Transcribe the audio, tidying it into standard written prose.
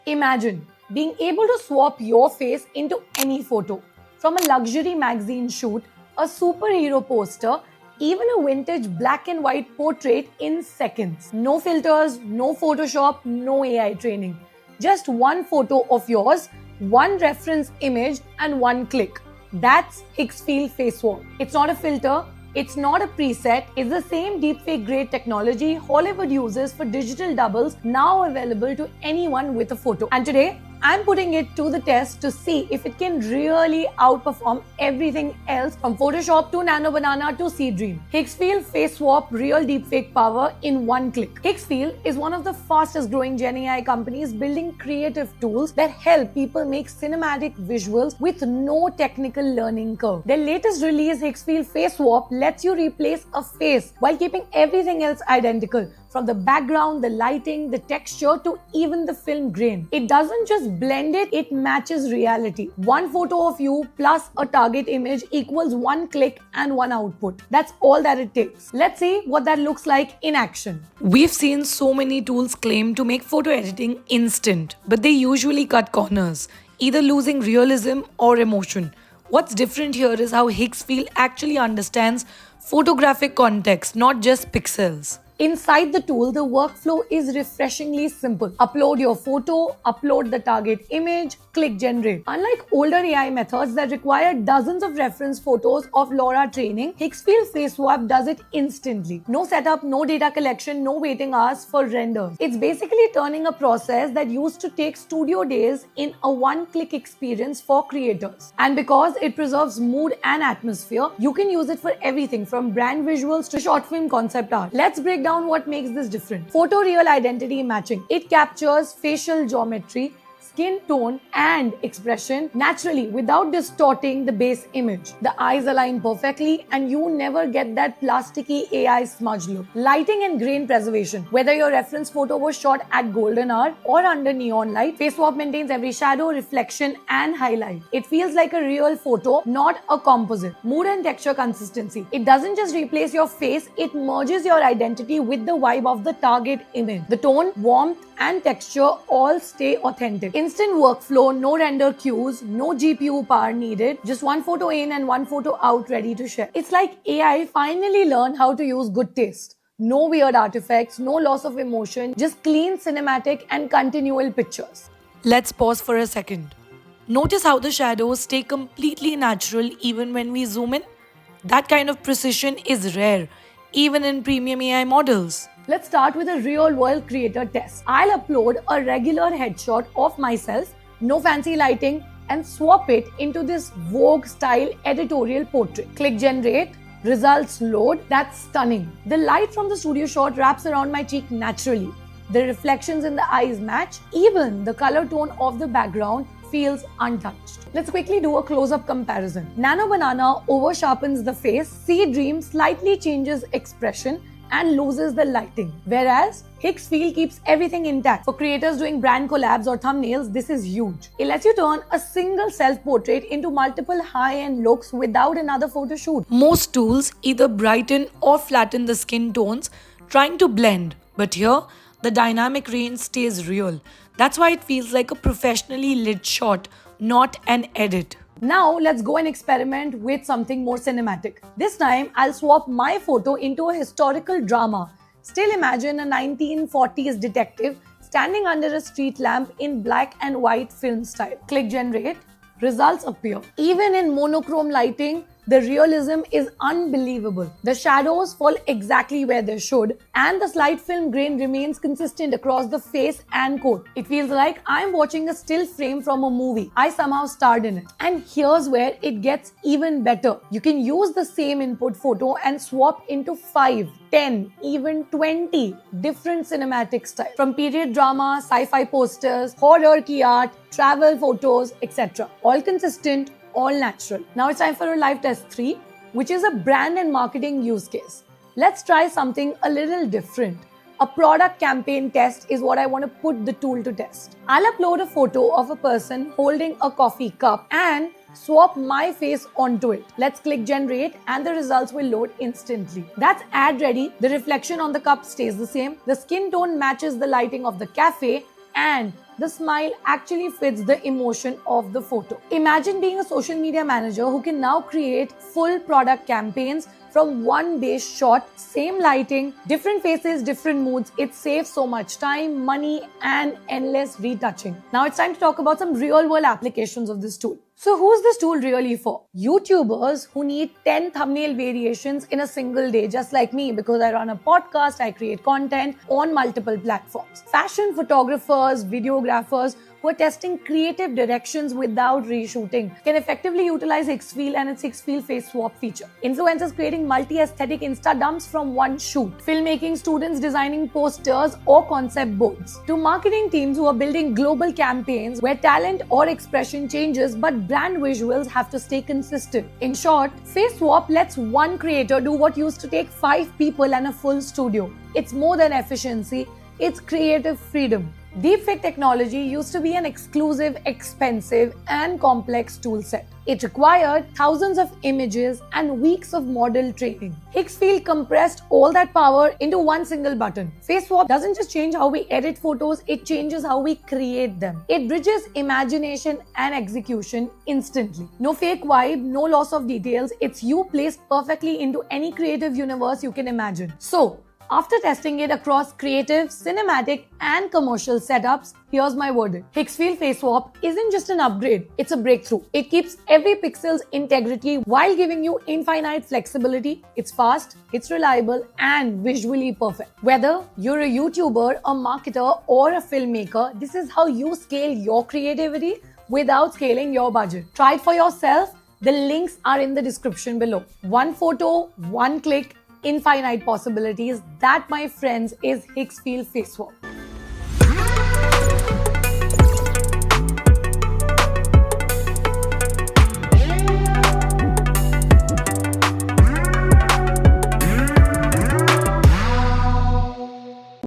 Imagine being able to swap your face into any photo, from a luxury magazine shoot, a superhero poster, even a vintage black and white portrait in seconds. No filters, no Photoshop, no AI training. Just one photo of yours, one reference image, and one click. That's Higgsfield Face Swap. It's not a filter, it's not a preset, it's the same deepfake grade technology Hollywood uses for digital doubles, now available to anyone with a photo. And today, I'm putting it to the test to see if it can really outperform everything else from Photoshop to Nanobanana to Seedream. Higgsfield Face Swap real deepfake power in one click. Higgsfield is one of the fastest growing Gen AI companies building creative tools that help people make cinematic visuals with no technical learning curve. Their latest release, Higgsfield Face Swap, lets you replace a face while keeping everything else identical, from the background, the lighting, the texture, to even the film grain. It doesn't just blend it, it matches reality. One photo of you plus a target image equals one click and one output. That's all that it takes. Let's see what that looks like in action. We've seen so many tools claim to make photo editing instant, but they usually cut corners, either losing realism or emotion. What's different here is how Higgsfield actually understands photographic context, not just pixels. Inside the tool, the workflow is refreshingly simple. Upload your photo, upload the target image, click generate. Unlike older AI methods that require dozens of reference photos of LoRa training, Higgsfield Face Swap does it instantly. No setup, no data collection, no waiting hours for renders. It's basically turning a process that used to take studio days in a one-click experience for creators. And because it preserves mood and atmosphere, you can use it for everything from brand visuals to short film concept art. Let's break down what makes this different. Photo real identity matching. It captures facial geometry, skin tone, and expression naturally without distorting the base image. The eyes align perfectly and you never get that plasticky AI smudge look. Lighting and grain preservation. Whether your reference photo was shot at golden hour or under neon light, Face Swap maintains every shadow, reflection, and highlight. It feels like a real photo, not a composite. Mood and texture consistency. It doesn't just replace your face, it merges your identity with the vibe of the target image. The tone, warmth, and texture all stay authentic. Instant workflow, no render queues, no GPU power needed, just one photo in and one photo out ready to share. It's like AI finally learned how to use good taste. No weird artifacts, no loss of emotion, just clean cinematic and continual pictures. Let's pause for a second. Notice how the shadows stay completely natural even when we zoom in? That kind of precision is rare, even in premium AI models. Let's start with a real-world creator test. I'll upload a regular headshot of myself, no fancy lighting, and swap it into this Vogue-style editorial portrait. Click generate. Results load. That's stunning. The light from the studio shot wraps around my cheek naturally. The reflections in the eyes match. Even the color tone of the background feels untouched. Let's quickly do a close-up comparison. Nanobanana over-sharpens the face. Seedream slightly changes expression and loses the lighting. Whereas Higgsfield keeps everything intact. For creators doing brand collabs or thumbnails, this is huge. It lets you turn a single self-portrait into multiple high-end looks without another photo shoot. Most tools either brighten or flatten the skin tones, trying to blend. But here, the dynamic range stays real. That's why it feels like a professionally lit shot, not an edit. Now let's go and experiment with something more cinematic. This time I'll swap my photo into a historical drama. Still imagine a 1940s detective standing under a street lamp in black and white film style. Click generate. Results appear. Even in monochrome lighting, the realism is unbelievable. The shadows fall exactly where they should, and the slight film grain remains consistent across the face and coat. It feels like I'm watching a still frame from a movie. I somehow starred in it. And here's where it gets even better. You can use the same input photo and swap into 5, 10, even 20 different cinematic styles. From period drama, sci-fi posters, horror key art, travel photos, etc. All consistent, all natural. Now it's time for a live test 3, which is a brand and marketing use case. Let's try something a little different. A product campaign test is what I want to put the tool to test. I'll upload a photo of a person holding a coffee cup and swap my face onto it. Let's click generate and the results will load instantly. That's ad ready. The reflection on the cup stays the same. The skin tone matches the lighting of the cafe and the smile actually fits the emotion of the photo. Imagine being a social media manager who can now create full product campaigns from one base shot, same lighting, different faces, different moods. It saves so much time, money, and endless retouching. Now it's time to talk about some real-world applications of this tool. So who's this tool really for? YouTubers who need 10 thumbnail variations in a single day, just like me, because I run a podcast, I create content on multiple platforms. Fashion photographers, videographers who are testing creative directions without reshooting can effectively utilize Higgsfield and its Higgsfield Face Swap feature. Influencers creating multi-aesthetic Insta dumps from one shoot. Filmmaking students designing posters or concept boards. To marketing teams who are building global campaigns where talent or expression changes but brand visuals have to stay consistent. In short, Face Swap lets one creator do what used to take 5 people and a full studio. It's more than efficiency, it's creative freedom. Deepfake technology used to be an exclusive, expensive, and complex toolset. It required thousands of images and weeks of model training. Higgsfield compressed all that power into one single button. Faceswap doesn't just change how we edit photos, it changes how we create them. It bridges imagination and execution instantly. No fake vibe, no loss of details. It's you placed perfectly into any creative universe you can imagine. So, after testing it across creative, cinematic, and commercial setups, here's my verdict. Higgsfield Face Swap isn't just an upgrade, it's a breakthrough. It keeps every pixel's integrity while giving you infinite flexibility. It's fast, it's reliable, and visually perfect. Whether you're a YouTuber, a marketer, or a filmmaker, this is how you scale your creativity without scaling your budget. Try it for yourself. The links are in the description below. One photo, one click, infinite possibilities. That, my friends, is Higgsfield Face Swap.